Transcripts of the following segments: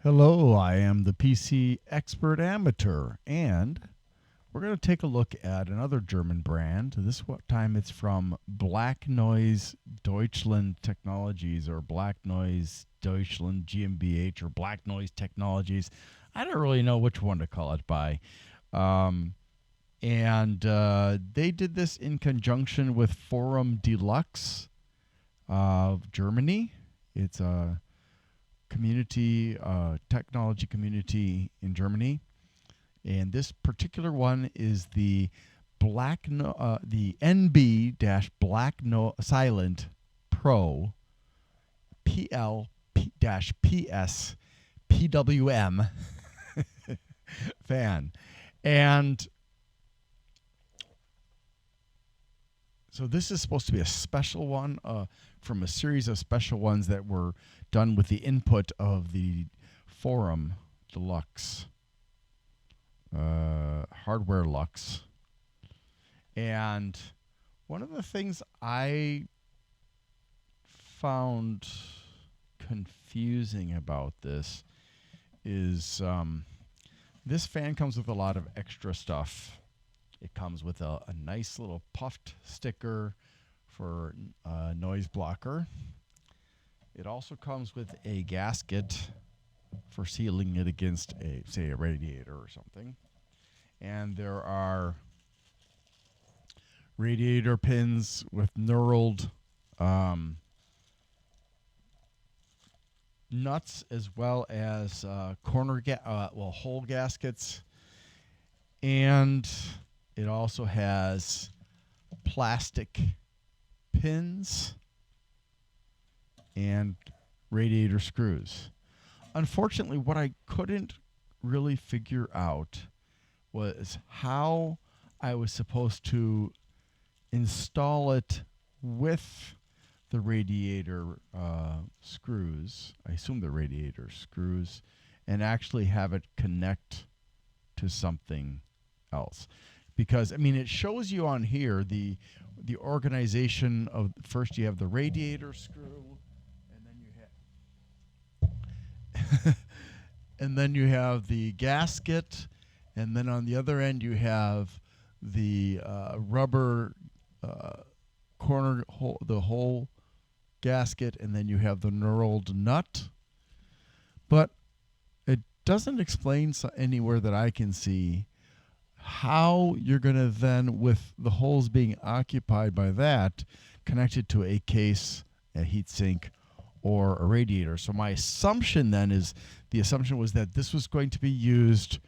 Hello, I am the PC Expert Amateur, and we're going to take a look at another German brand. This time it's from BlackNoise Deutschland Technologies, or BlackNoise Deutschland GmbH, or BlackNoise Technologies. I don't really know which one to call it by. And they did this in conjunction with Forum Deluxe of Germany. It's a community, technology community in Germany, and this particular one is the the NB-BlackSilentPRO PL-PS PWM fan, and so this is supposed to be a special one from a series of special ones that were done with the input of the Forum Deluxe, Hardware Lux. And one of the things I found confusing about this is this fan comes with a lot of extra stuff. It comes with a nice little puffed sticker for NoiseBlocker. It also comes with a gasket for sealing it against say a radiator or something. And there are radiator pins with knurled nuts, as well as hole gaskets. And it also has plastic pins and radiator screws. Unfortunately, what I couldn't really figure out was how I was supposed to install it with the radiator screws. I assume the radiator screws, and actually have it connect to something else. Because, I mean, it shows you on here the organization of, first you have the radiator screw, and then you have and then you have the gasket, and then on the other end you have the rubber corner hole, the hole gasket, and then you have the knurled nut. But it doesn't explain anywhere that I can see how you're going to then, with the holes being occupied by that, connect it to a case, a heatsink, or a radiator. So my assumption then is, the assumption was that this was going to be used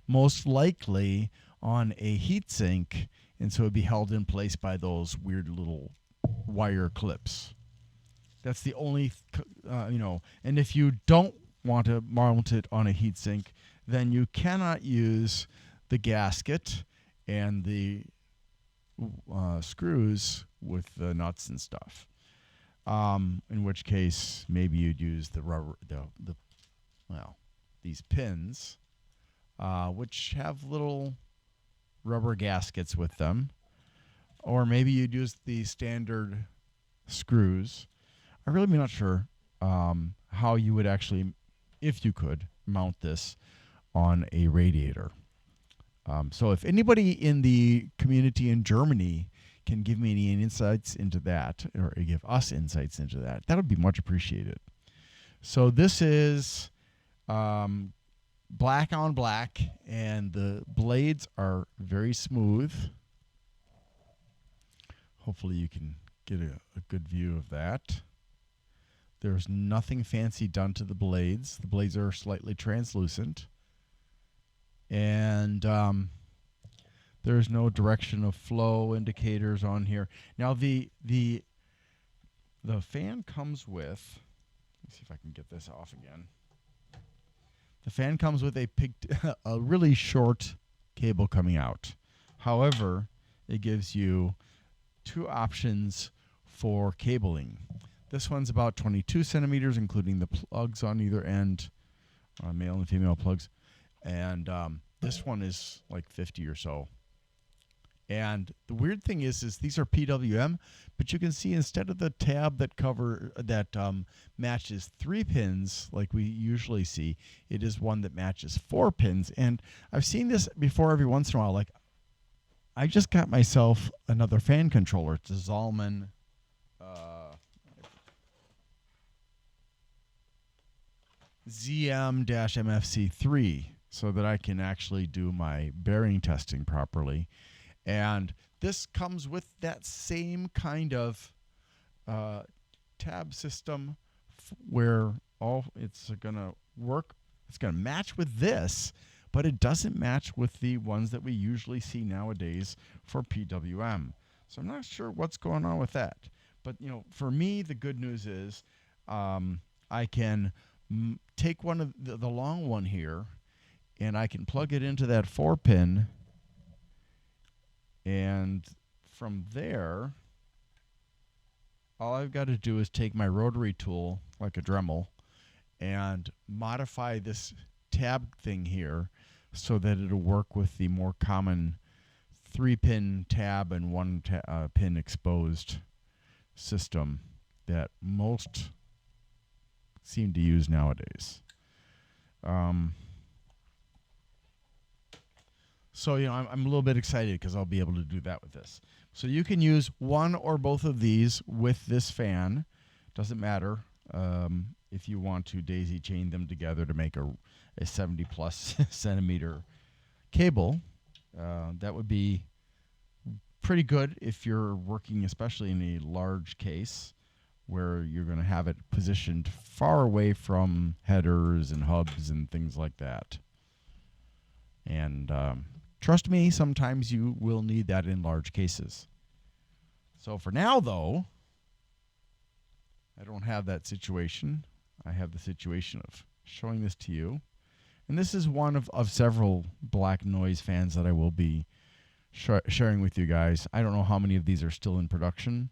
most likely on a heatsink, and so it would be held in place by those weird little wire clips. That's the only, and if you don't want to mount it on a heatsink, then you cannot use the gasket and the screws with the nuts and stuff. In which case, maybe you'd use the rubber, these pins, which have little rubber gaskets with them, or maybe you'd use the standard screws. I'm really not sure how you would actually, if you could, mount this on a radiator. So if anybody in the community in Germany can give me any insights into that, or give us insights into that, that would be much appreciated. So this is black on black, and the blades are very smooth. Hopefully you can get a good view of that. There's nothing fancy done to the blades. The blades are slightly translucent. And there's no direction of flow indicators on here. Now the fan comes with, let's see if I can get this off again. The fan comes with a really short cable coming out. However, it gives you two options for cabling. This one's about 22 centimeters, including the plugs on either end, male and female plugs. And this one is like 50 or so. And the weird thing is these are PWM, but you can see instead of the tab that matches 3 pins like we usually see, it is one that matches 4 pins. And I've seen this before every once in a while. Like I just got myself another fan controller. It's a Zalman ZM-MFC3 so that I can actually do my bearing testing properly. And this comes with that same kind of tab system where it's going to work. It's going to match with this, but it doesn't match with the ones that we usually see nowadays for PWM. So I'm not sure what's going on with that. But for me, the good news is I can take one of the long one here, and I can plug it into that 4-pin. And from there, all I've got to do is take my rotary tool, like a Dremel, and modify this tab thing here so that it'll work with the more common 3-pin tab and 1-pin exposed system that most seem to use nowadays. So, I'm a little bit excited because I'll be able to do that with this. So you can use one or both of these with this fan. Doesn't matter if you want to daisy chain them together to make a 70-plus centimeter cable. That would be pretty good if you're working especially in a large case where you're going to have it positioned far away from headers and hubs and things like that. And trust me, sometimes you will need that in large cases. So for now, though, I don't have that situation. I have the situation of showing this to you. And this is one of several BlackNoise fans that I will be sharing with you guys. I don't know how many of these are still in production.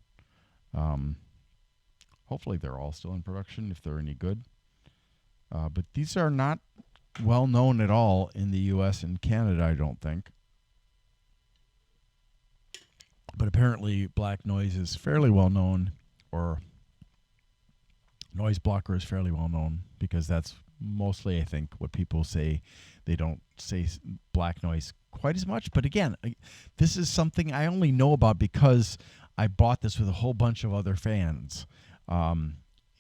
Hopefully they're all still in production if they're any good. But these are not well known at all in the US and Canada, I don't think. But apparently BlackNoise is fairly well known, or NoiseBlocker is fairly well known, because that's mostly, I think, what people say. They don't say BlackNoise quite as much. But again, this is something I only know about because I bought this with a whole bunch of other fans.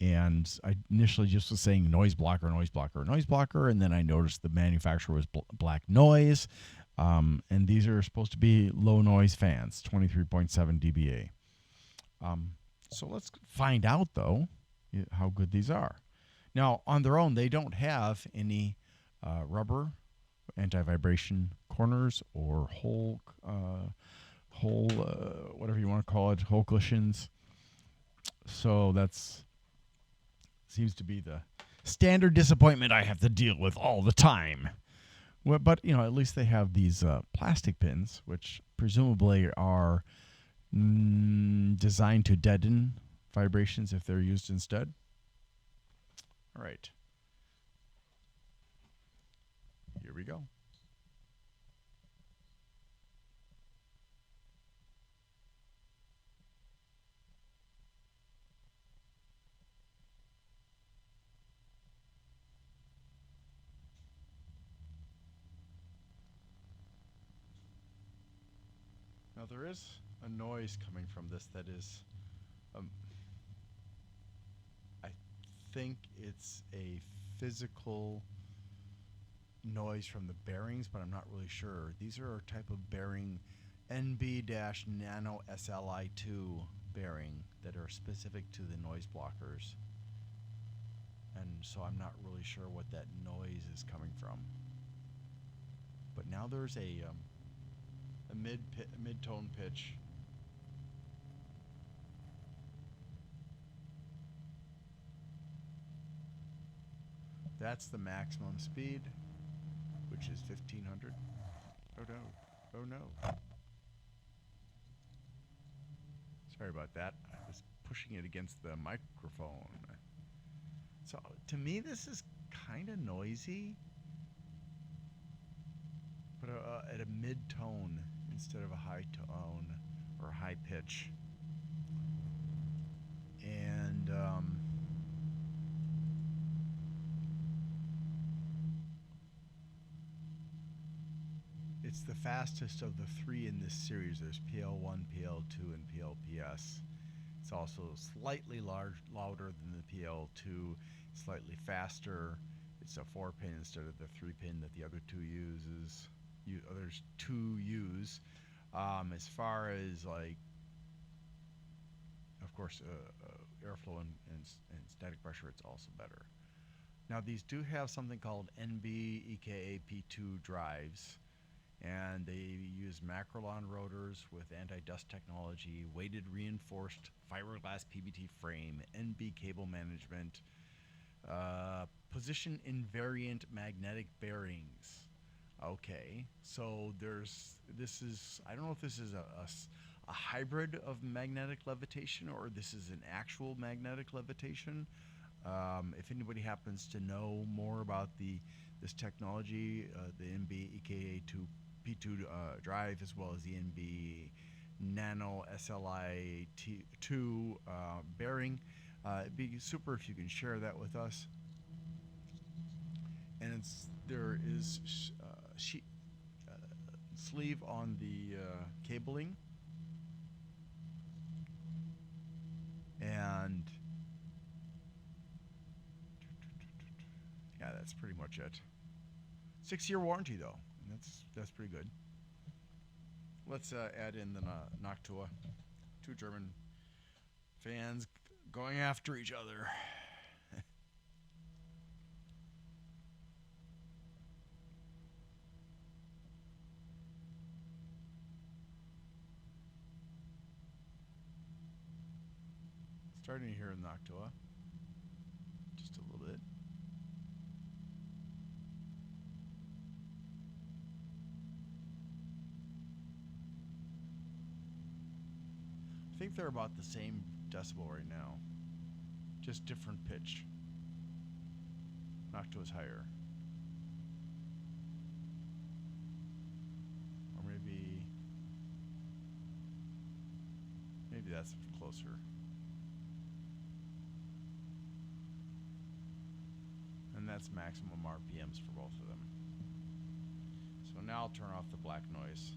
And I initially just was saying NoiseBlocker, NoiseBlocker, NoiseBlocker, and then I noticed the manufacturer was BlackNoise, and these are supposed to be low noise fans, 23.7 dBA. So let's find out, though, how good these are. Now, on their own, they don't have any rubber anti-vibration corners or hole, whatever you want to call it, hole cushions. So that's seems to be the standard disappointment I have to deal with all the time. Well, but, at least they have these plastic pins, which presumably are designed to deaden vibrations if they're used instead. All right. Here we go. Now there is a noise coming from this that is, I think it's a physical noise from the bearings, but I'm not really sure. These are a type of bearing, NB-Nano SLI2 bearing, that are specific to the noise blockers. And so I'm not really sure what that noise is coming from. But now there's a mid-tone pitch. That's the maximum speed, which is 1500. Oh no, oh no. Sorry about that. I was pushing it against the microphone. So to me, this is kind of noisy, but at a mid-tone instead of a high tone or high pitch. And it's the fastest of the three in this series. There's PL1, PL2, and PLPS. It's also slightly louder than the PL2, slightly faster. It's a 4-pin instead of the 3-pin that the other two uses. Others two use. As far as like, of course, airflow and static pressure, it's also better. Now these do have something called NB EKA-P2 drives, and they use Macrolon rotors with anti-dust technology, weighted reinforced fiberglass PBT frame, NB cable management, position invariant magnetic bearings. Okay, so I don't know if this is a hybrid of magnetic levitation or this is an actual magnetic levitation. If anybody happens to know more about this technology, the NB EKA-P2 drive, as well as the NB Nano SLI2 bearing, it'd be super if you can share that with us. And there is sleeve on the cabling, and yeah, that's pretty much it. 6-year warranty though, and that's pretty good. Let's add in the Noctua. Two German fans going after each other. Starting to hear Noctua just a little bit. I think they're about the same decibel right now, just different pitch. Noctua's higher. Or maybe that's closer. And that's maximum RPMs for both of them. So now I'll turn off the BlackNoise.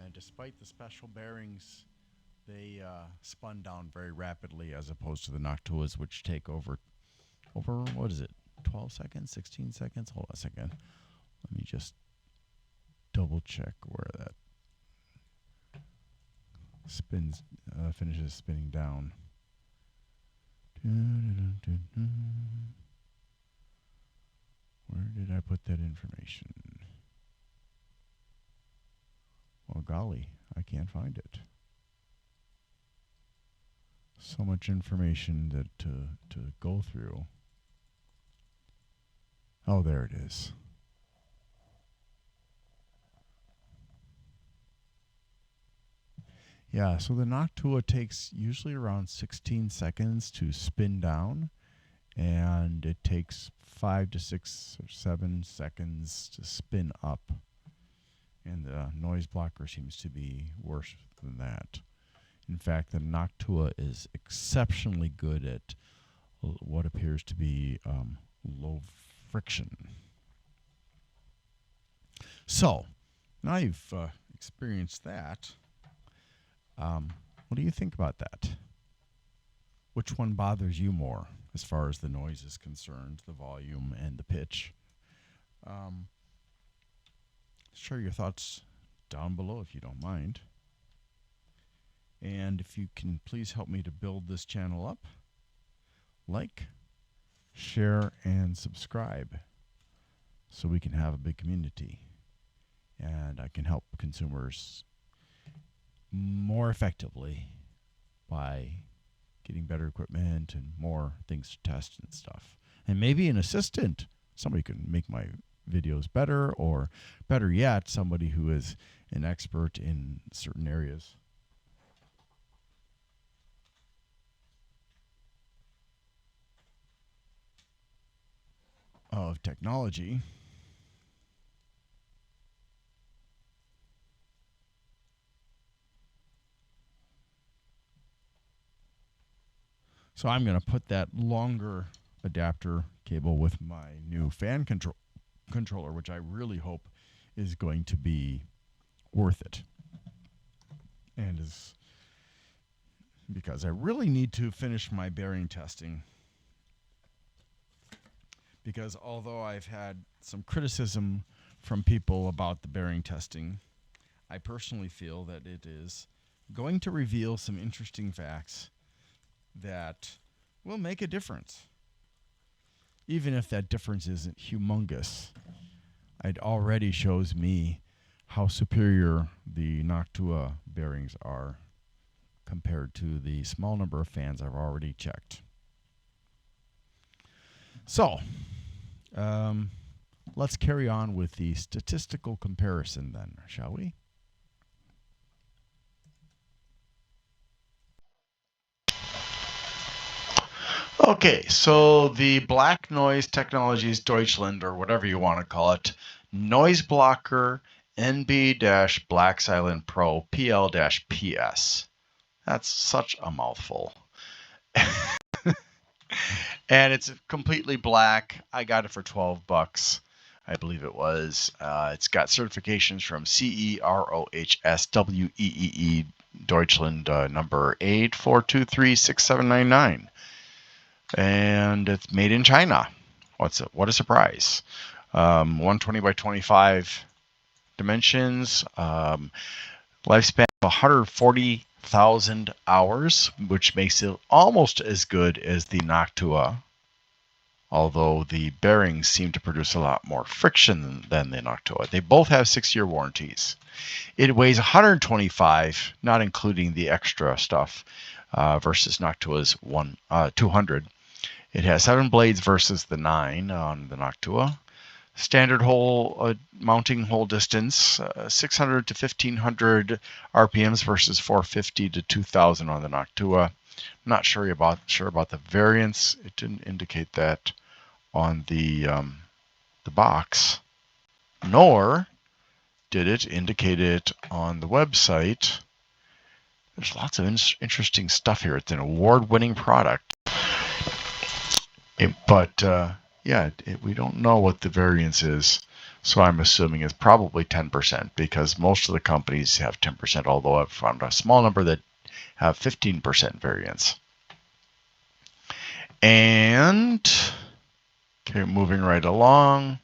And despite the special bearings, they spun down very rapidly as opposed to the Noctuas, which take over what is it, 12 seconds, 16 seconds? Hold on a second. Let me just double check where that finishes spinning down. Where did I put that information? Well, golly, I can't find it. So much information that to go through. Oh, there it is. Yeah, so the Noctua takes usually around 16 seconds to spin down, and it takes 5 to 6 or 7 seconds to spin up. And the NoiseBlocker seems to be worse than that. In fact, the Noctua is exceptionally good at what appears to be low friction. So, now you've experienced that. What do you think about that? Which one bothers you more as far as the noise is concerned, the volume and the pitch? Share your thoughts down below if you don't mind. And if you can please help me to build this channel up, like, share, and subscribe so we can have a big community and I can help consumers more effectively by getting better equipment and more things to test and stuff. And maybe an assistant. Somebody can make my videos better, or better yet, somebody who is an expert in certain areas. technology. So I'm going to put that longer adapter cable with my new fan controller, which I really hope is going to be worth it. And is because I really need to finish my bearing testing. Because although I've had some criticism from people about the bearing testing, I personally feel that it is going to reveal some interesting facts that will make a difference. Even if that difference isn't humongous, it already shows me how superior the Noctua bearings are compared to the small number of fans I've already checked. So, let's carry on with the statistical comparison then, shall we? Okay, so the BlackNoise Technologies Deutschland, or whatever you want to call it, NoiseBlocker NB-BlackSilentPRO PL-PS. That's such a mouthful. And it's completely black. I got it for $12, I believe it was. It's got certifications from CEROHSWEEE Deutschland number 84236799. And it's made in China. What a surprise. 120 by 25 dimensions, lifespan of 140,000 hours, which makes it almost as good as the Noctua, although the bearings seem to produce a lot more friction than the Noctua. They both have 6-year warranties. It weighs 125, not including the extra stuff, versus Noctua's 200. It has 7 blades versus the 9 on the Noctua. Standard hole mounting hole distance, 600 to 1500 RPMs versus 450 to 2000 on the Noctua. I'm not sure about the variance. It didn't indicate that on the box, nor did it indicate it on the website. There's lots of interesting stuff here. It's an award-winning product. We don't know what the variance is, so I'm assuming it's probably 10% because most of the companies have 10%, although I've found a small number that have 15% variance. And, okay, moving right along,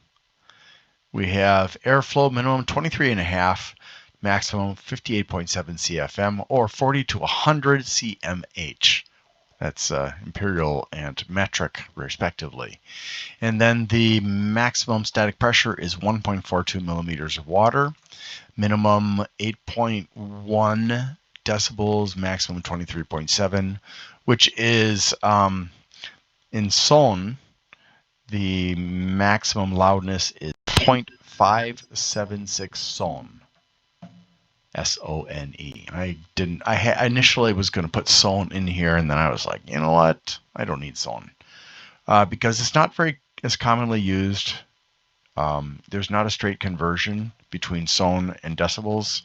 we have airflow minimum 23.5, maximum 58.7 CFM, or 40 to 100 CMH. That's imperial and metric, respectively. And then the maximum static pressure is 1.42 millimeters of water, minimum 8.1 decibels, maximum 23.7, which is, in Sone, the maximum loudness is 0.576 Sone. S-O-N-E. I initially was going to put Sone in here, and then I was like, you know what? I don't need Sone. Because it's not very as commonly used. There's not a straight conversion between Sone and decibels.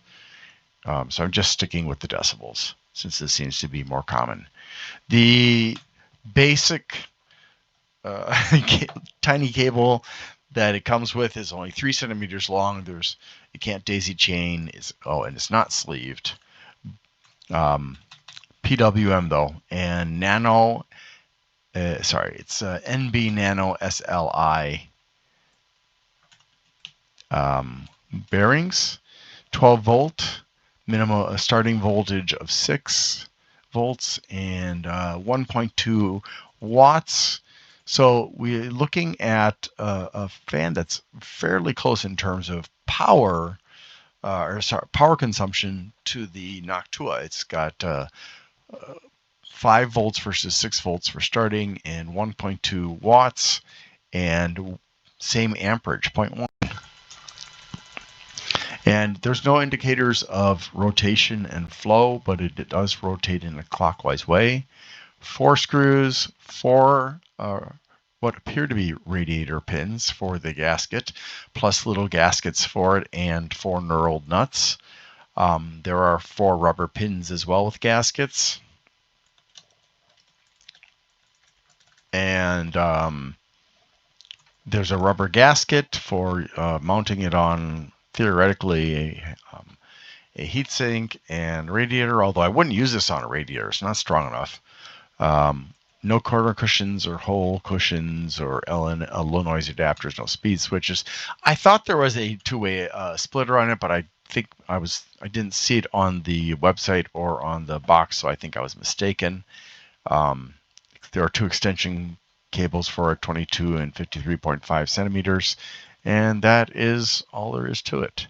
So I'm just sticking with the decibels, since this seems to be more common. The basic tiny cable that it comes with is only 3 centimeters long. You can't daisy chain. And it's not sleeved. PWM though, and nano. It's NB Nano SLI bearings, 12 volt, minimum starting voltage of 6 volts, and 1.2 watts. So we're looking at a fan that's fairly close in terms of power, power consumption to the Noctua. It's got 5 volts versus 6 volts for starting, and 1.2 watts, and same amperage, 0.1. And there's no indicators of rotation and flow, but it does rotate in a clockwise way. 4 screws, 4 what appear to be radiator pins for the gasket, plus little gaskets for it and 4 knurled nuts. There are 4 rubber pins as well with gaskets. And there's a rubber gasket for mounting it on, theoretically, a heatsink and radiator, although I wouldn't use this on a radiator. It's not strong enough. No corner cushions or hole cushions or low noise adapters, no speed switches. I thought there was a two-way splitter on it, but I think I didn't see it on the website or on the box, so I think I was mistaken. There are 2 extension cables for it, 22 and 53.5 centimeters, and that is all there is to it.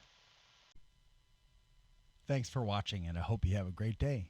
Thanks for watching, and I hope you have a great day.